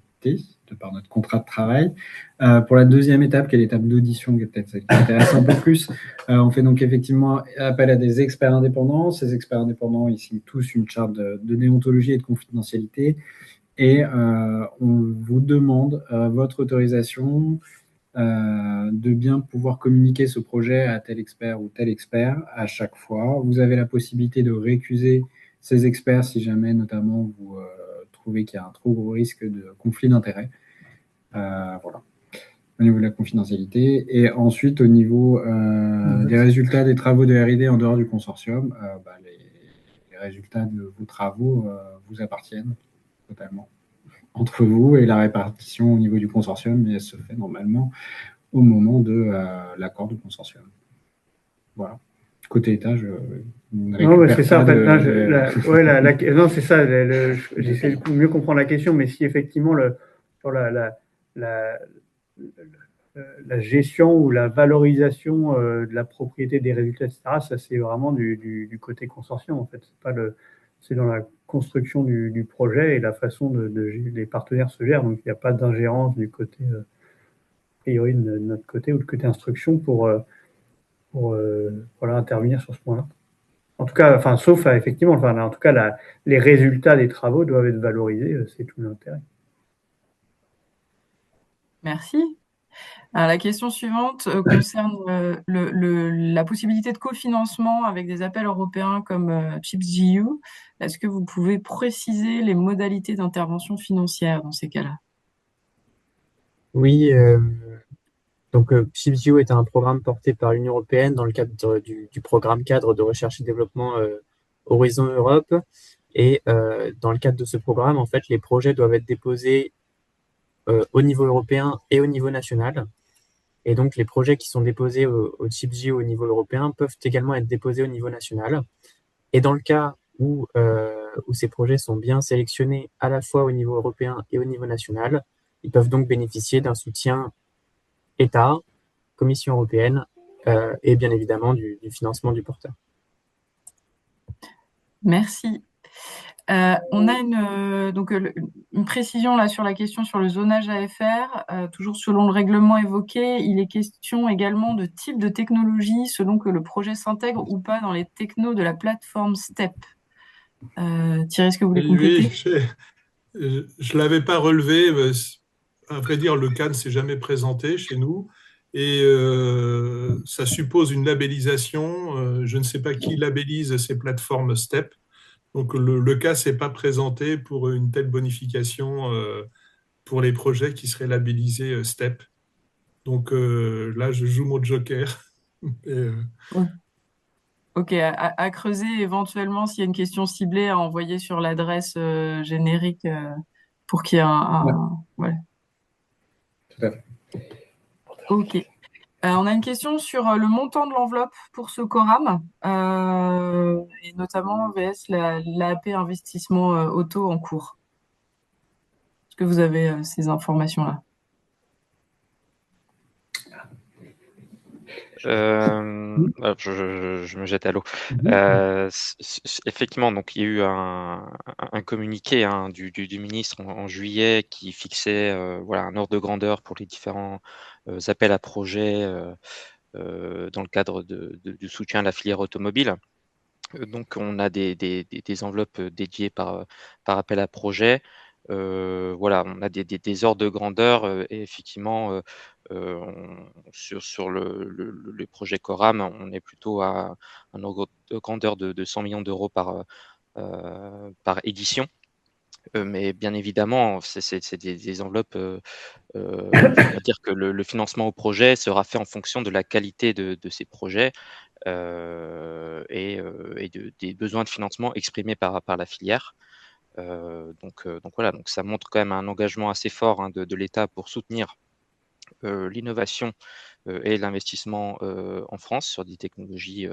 [SPEAKER 3] de par notre contrat de travail. Pour la deuxième étape, qui est l'étape d'audition, qui est peut-être celle qui intéresse un peu plus, on fait donc effectivement appel à des experts indépendants. Ces experts indépendants, ils signent tous une charte de déontologie et de confidentialité. Et on vous demande votre autorisation de bien pouvoir communiquer ce projet à tel expert ou tel expert à chaque fois. Vous avez la possibilité de récuser ces experts si jamais notamment vous trouvez qu'il y a un trop gros risque de conflit d'intérêts. Voilà, au niveau de la confidentialité. Et ensuite, au niveau des résultats des travaux de R&D en dehors du consortium, les résultats de vos travaux vous appartiennent totalement entre vous, et la répartition au niveau du consortium, elle se fait normalement au moment de l'accord du consortium. Voilà. Côté État,
[SPEAKER 4] non, mais c'est ça. En fait, non, c'est ça. J'essaie de mieux comprendre la question, mais si effectivement sur la gestion ou la valorisation de la propriété des résultats, etc., ça c'est vraiment du côté consortium. En fait, c'est dans la construction du projet et la façon les partenaires se gèrent. Donc il n'y a pas d'ingérence du côté a priori de notre côté ou de côté instruction pour voilà, intervenir sur ce point-là. En tout cas, enfin, sauf effectivement, enfin, en tout cas, les résultats des travaux doivent être valorisés, c'est tout l'intérêt.
[SPEAKER 1] Merci. Alors, la question suivante concerne la possibilité de cofinancement avec des appels européens comme ChipsGU. Est-ce que vous pouvez préciser les modalités d'intervention financière dans ces cas-là?
[SPEAKER 5] Oui, donc ChipsGU est un programme porté par l'Union européenne dans le cadre du programme cadre de recherche et développement Horizon Europe. Et dans le cadre de ce programme, en fait, les projets doivent être déposés au niveau européen et au niveau national. Et donc, les projets qui sont déposés au ChipsGU au niveau européen peuvent également être déposés au niveau national. Et dans le cas où ces projets sont bien sélectionnés à la fois au niveau européen et au niveau national, ils peuvent donc bénéficier d'un soutien État, Commission européenne et bien évidemment du financement du porteur.
[SPEAKER 1] Merci. On a une précision là sur la question sur le zonage AFR. Toujours selon le règlement évoqué, il est question également de type de technologie selon que le projet s'intègre ou pas dans les technos de la plateforme STEP. Thierry, est-ce que vous voulez compléter?
[SPEAKER 7] Oui, je ne l'avais pas relevé. À vrai dire, le cas ne s'est jamais présenté chez nous. Et ça suppose une labellisation. Je ne sais pas qui labellise ces plateformes STEP. Donc, le cas ne s'est pas présenté pour une telle bonification pour les projets qui seraient labellisés STEP. Donc, là, je joue mon joker. Et,
[SPEAKER 1] Ok, à creuser éventuellement s'il y a une question ciblée à envoyer sur l'adresse générique pour qu'il y ait
[SPEAKER 3] Ouais. Tout à fait.
[SPEAKER 1] Ok. On a une question sur le montant de l'enveloppe pour ce Coram, et notamment VS l'AP investissement auto en cours. Est-ce que vous avez ces informations-là?
[SPEAKER 6] Je me jette à l'eau. Effectivement, donc il y a eu un communiqué du ministre en juillet qui fixait voilà, un ordre de grandeur pour les différents appels à projets dans le cadre du soutien à la filière automobile. Donc on a des enveloppes dédiées par appel à projet. Voilà, on a des ordres de grandeur et effectivement sur le projet Coram, on est plutôt à un ordre de grandeur de 100 millions d'euros par édition. Mais bien évidemment, c'est des enveloppes. On va dire que le financement au projet sera fait en fonction de la qualité de ces projets et des besoins de financement exprimés par la filière. Donc voilà, donc ça montre quand même un engagement assez fort de l'État pour soutenir l'innovation et l'investissement en France sur des technologies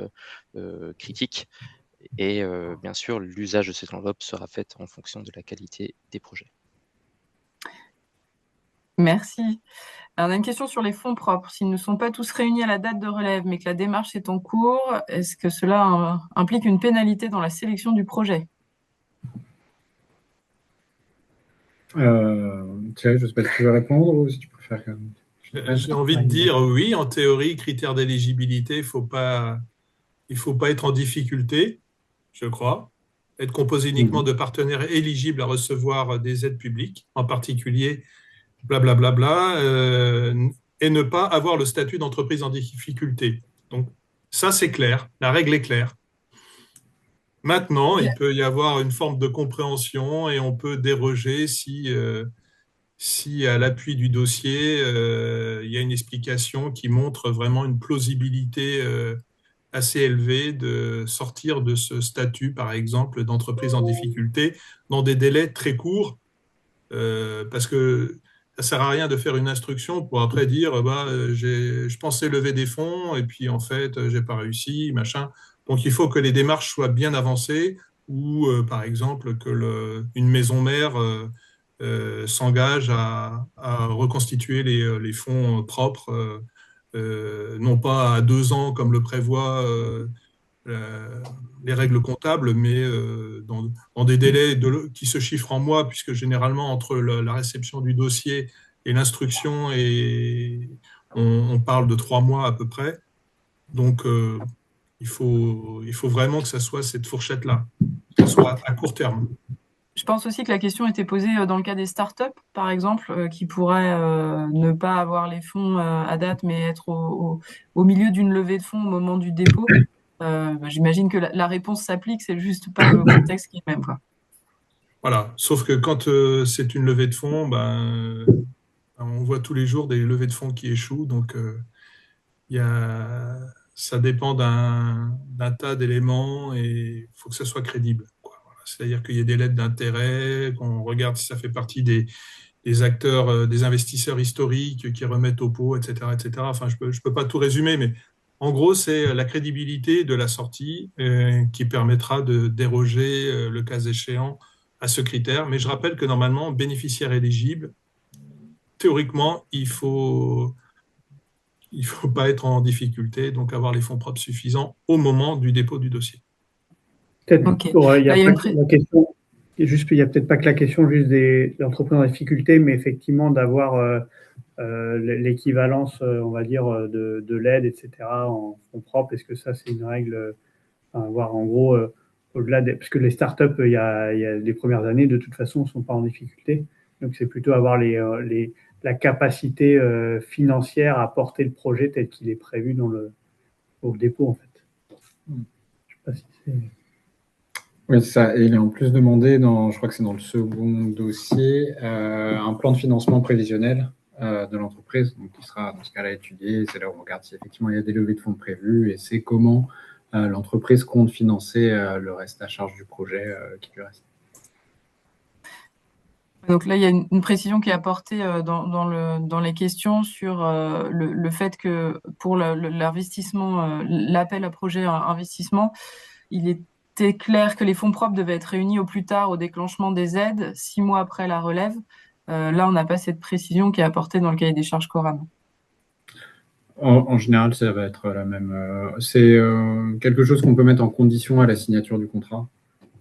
[SPEAKER 6] critiques. Et bien sûr, l'usage de cette enveloppe sera fait en fonction de la qualité des projets.
[SPEAKER 1] Merci. Alors, on a une question sur les fonds propres. S'ils ne sont pas tous réunis à la date de relève, mais que la démarche est en cours, est-ce que cela implique une pénalité dans la sélection du projet?
[SPEAKER 3] Thierry, je ne sais pas si tu veux répondre ou si tu préfères.
[SPEAKER 7] J'ai envie de dire oui, en théorie, critères d'éligibilité, il ne faut pas être en difficulté, je crois. Être composé uniquement de partenaires éligibles à recevoir des aides publiques, en particulier, blablabla, et ne pas avoir le statut d'entreprise en difficulté. Donc, ça, c'est clair. La règle est claire. Maintenant, il peut y avoir une forme de compréhension et on peut déroger si à l'appui du dossier, il y a une explication qui montre vraiment une plausibilité assez élevée de sortir de ce statut, par exemple, d'entreprise en difficulté dans des délais très courts, parce que ça sert à rien de faire une instruction pour après dire, bah, je pensais lever des fonds et puis en fait, j'ai pas réussi, machin. Donc, il faut que les démarches soient bien avancées ou, par exemple, que une maison mère s'engage à reconstituer les fonds propres, non pas à 2 ans comme le prévoit euh, les règles comptables, mais dans des délais qui se chiffrent en mois, puisque généralement entre la réception du dossier et l'instruction, on parle de 3 mois à peu près. Donc, il faut vraiment que ça soit cette fourchette-là, que ça soit à court terme.
[SPEAKER 1] Je pense aussi que la question était posée dans le cas des startups, par exemple, qui pourraient ne pas avoir les fonds à date, mais être au milieu d'une levée de fonds au moment du dépôt. J'imagine que la réponse s'applique, c'est juste pas le contexte qui est le même, quoi.
[SPEAKER 7] Voilà. Sauf que quand c'est une levée de fonds, ben, on voit tous les jours des levées de fonds qui échouent. Donc, il y a, ça dépend d'un tas d'éléments et il faut que ça soit crédible, quoi. Voilà. C'est-à-dire qu'il y ait des lettres d'intérêt, qu'on regarde si ça fait partie des acteurs, des investisseurs historiques qui remettent au pot, etc., etc. Enfin, je peux pas tout résumer, mais en gros, c'est la crédibilité de la sortie qui permettra de déroger, le cas échéant, à ce critère. Mais je rappelle que normalement, bénéficiaire éligible, théoriquement, il faut pas être en difficulté, donc avoir les fonds propres suffisants au moment du dépôt du dossier.
[SPEAKER 4] Peut-être,
[SPEAKER 1] Ok.
[SPEAKER 4] il y a
[SPEAKER 1] Là, il y a
[SPEAKER 4] pas
[SPEAKER 1] une
[SPEAKER 4] que la question, il y a peut-être pas que la question juste des entreprises en difficulté, mais effectivement d'avoir l'équivalence, on va dire, de l'aide, etc., en fonds propres. Est-ce que ça, c'est une règle, enfin, voir en gros, au-delà des, parce que les startups, il y a les premières années, de toute façon, ne sont pas en difficulté. Donc, c'est plutôt avoir la capacité financière à porter le projet tel qu'il est prévu au dépôt, en fait. Je sais pas si c'est...
[SPEAKER 3] Oui, c'est ça. Et il est en plus demandé, je crois que c'est dans le second dossier, un plan de financement prévisionnel de l'entreprise, donc qui sera dans ce cas-là étudié. C'est là où on regarde si effectivement il y a des levées de fonds prévues et c'est comment l'entreprise compte financer le reste à charge du projet qui lui reste.
[SPEAKER 1] Donc là, il y a une précision qui est apportée dans les questions sur le fait que pour l'investissement, l'appel à projet investissement, il était clair que les fonds propres devaient être réunis au plus tard au déclenchement des aides, 6 mois après la relève. Là, on n'a pas cette précision qui est apportée dans le cahier des charges Coram.
[SPEAKER 3] En général, ça va être la même. C'est quelque chose qu'on peut mettre en condition à la signature du contrat.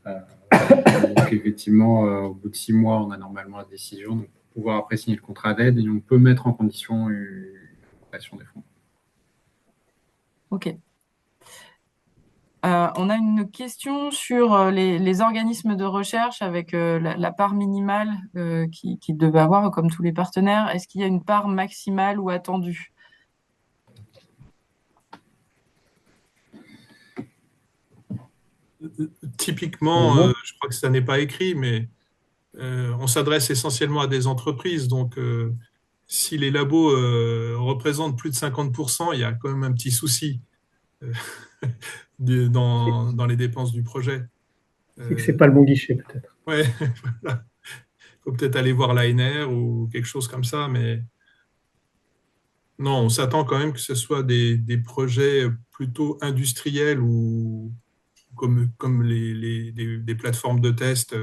[SPEAKER 3] Donc, effectivement, au bout de 6 mois, on a normalement la décision. Donc, pour pouvoir après signer le contrat d'aide, et on peut mettre en condition une création des fonds.
[SPEAKER 1] Ok. On a une question sur les organismes de recherche avec la part minimale qu'ils devaient avoir, comme tous les partenaires. Est-ce qu'il y a une part maximale ou attendue?
[SPEAKER 7] Typiquement, je crois que ça n'est pas écrit, mais on s'adresse essentiellement à des entreprises. Donc, si les labos représentent plus de 50%, il y a quand même un petit souci euh, dans les dépenses du projet.
[SPEAKER 4] C'est que c'est pas le bon guichet, peut-être.
[SPEAKER 7] Ouais, voilà. Il faut peut-être aller voir l'ANR ou quelque chose comme ça, mais non, on s'attend quand même que ce soit des projets plutôt industriels ou comme des plateformes de test,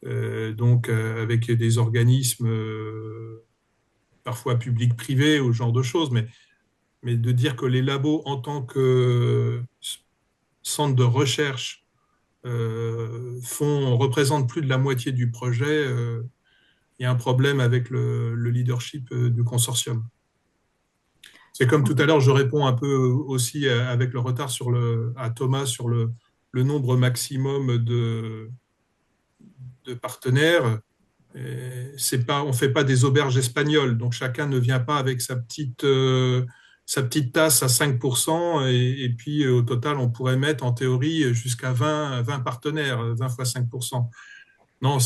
[SPEAKER 7] donc avec des organismes parfois publics-privés ou ce genre de choses, mais de dire que les labos en tant que centre de recherche représentent plus de la moitié du projet, il y a un problème avec le leadership du consortium. C'est comme tout à l'heure, je réponds un peu aussi avec le retard à Thomas sur le nombre maximum de partenaires. On ne fait pas des auberges espagnoles, donc chacun ne vient pas avec sa petite sa petite tasse à 5%, et puis au total, on pourrait mettre en théorie jusqu'à 20 partenaires, 20 fois 5%. Non,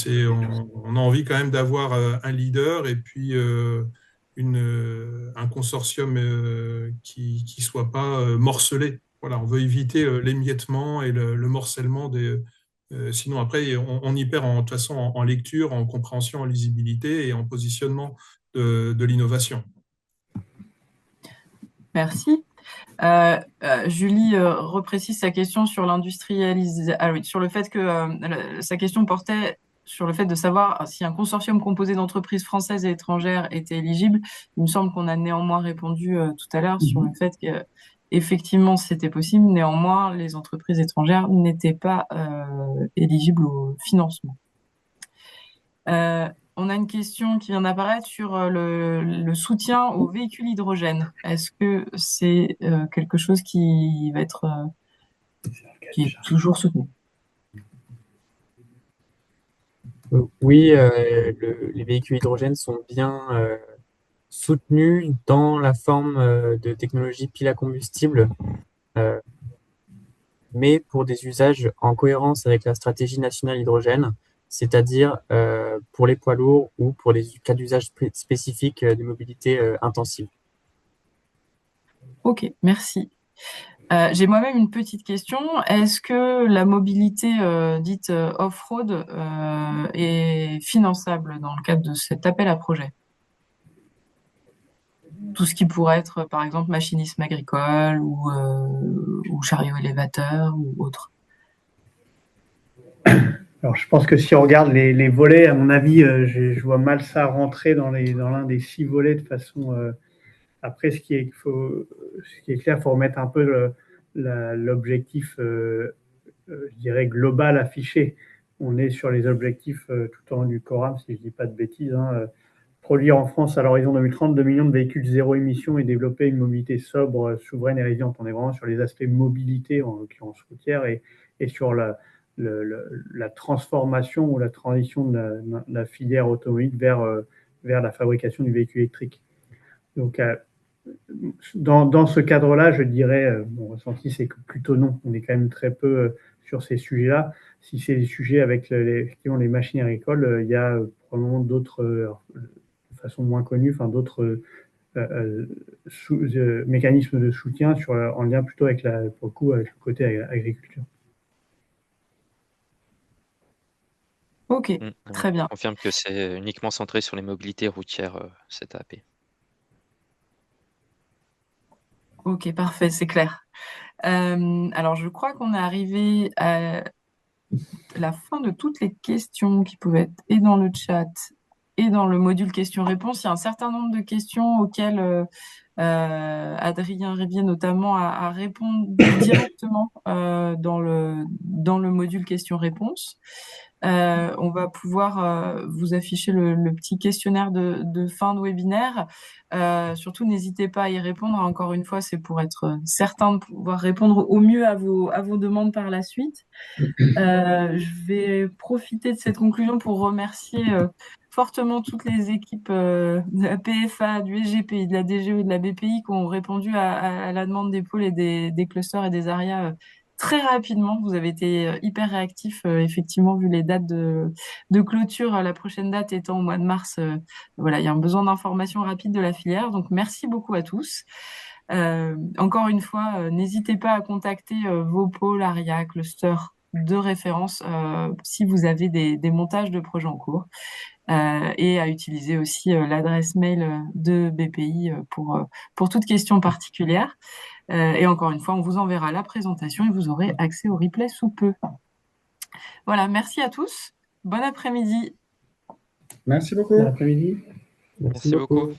[SPEAKER 7] on a envie quand même d'avoir un leader et puis un consortium qui soit pas morcelé. Voilà, on veut éviter l'émiettement et le morcellement sinon après on y perd de toute façon en lecture, en compréhension, en lisibilité et en positionnement de l'innovation.
[SPEAKER 1] Merci. Julie reprécise sa question sur l'industrialisation. Ah oui, sur le fait que sa question portait sur le fait de savoir si un consortium composé d'entreprises françaises et étrangères était éligible. Il me semble qu'on a néanmoins répondu tout à l'heure sur le fait que effectivement c'était possible. Néanmoins, les entreprises étrangères n'étaient pas éligibles au financement. On a une question qui vient d'apparaître sur le soutien aux véhicules hydrogène. Est-ce que c'est quelque chose qui va être qui est toujours soutenu?
[SPEAKER 5] Oui, les véhicules hydrogène sont bien soutenus dans la forme de technologie pile à combustible, mais pour des usages en cohérence avec la stratégie nationale hydrogène, c'est-à-dire pour les poids lourds ou pour les cas d'usage spécifiques de mobilité intensive.
[SPEAKER 1] Ok, merci. J'ai moi-même une petite question. Est-ce que la mobilité dite off-road est finançable dans le cadre de cet appel à projet? Tout ce qui pourrait être, par exemple, machinisme agricole ou chariot élévateur ou autre.
[SPEAKER 4] Alors, je pense que si on regarde les volets, à mon avis, je vois mal ça rentrer dans l'un des 6 volets de façon. Après, ce qui est clair, il faut remettre un peu l'objectif, je dirais, global affiché. On est sur les objectifs tout en haut du Coram, si je ne dis pas de bêtises. Produire en France à l'horizon 2030 2 millions de véhicules zéro émission et développer une mobilité sobre, souveraine et résiliente. On est vraiment sur les aspects mobilité, en l'occurrence routière, et sur la transformation ou la transition de la filière automobile vers la fabrication du véhicule électrique. Donc, dans ce cadre-là, je dirais, mon ressenti, c'est que plutôt non. On est quand même très peu sur ces sujets-là. Si c'est des sujets avec effectivement les machines agricoles, il y a probablement d'autres, de façon moins connue, d'autres mécanismes de soutien en lien plutôt avec pour le coup, avec le côté agriculture.
[SPEAKER 1] Ok, très bien.
[SPEAKER 6] Je confirme que c'est uniquement centré sur les mobilités routières, cette AP.
[SPEAKER 1] Ok, parfait, c'est clair. Alors, je crois qu'on est arrivé à la fin de toutes les questions qui pouvaient être et dans le chat et dans le module questions-réponses. Il y a un certain nombre de questions auxquelles Adrien Rivier notamment a répondu directement dans le module questions-réponses. On va pouvoir vous afficher le petit questionnaire de fin de webinaire. Surtout, n'hésitez pas à y répondre. Encore une fois, c'est pour être certain de pouvoir répondre au mieux à vos demandes par la suite. Je vais profiter de cette conclusion pour remercier fortement toutes les équipes de la PFA, du SGPI, de la DGE et de la BPI qui ont répondu à la demande des pôles et des clusters et des ARIA très rapidement. Vous avez été hyper réactifs, effectivement, vu les dates de clôture. La prochaine date étant au mois de mars. Voilà, il y a un besoin d'information rapide de la filière. Donc, merci beaucoup à tous. Encore une fois, n'hésitez pas à contacter vos pôles, ARIA, clusters de référence si vous avez des montages de projets en cours et à utiliser aussi l'adresse mail de BPI pour toute question particulière. Et encore une fois, on vous enverra la présentation et vous aurez accès au replay sous peu. Voilà, merci à tous. Bon après-midi.
[SPEAKER 3] Merci beaucoup.
[SPEAKER 4] Bon après-midi.
[SPEAKER 6] Merci beaucoup.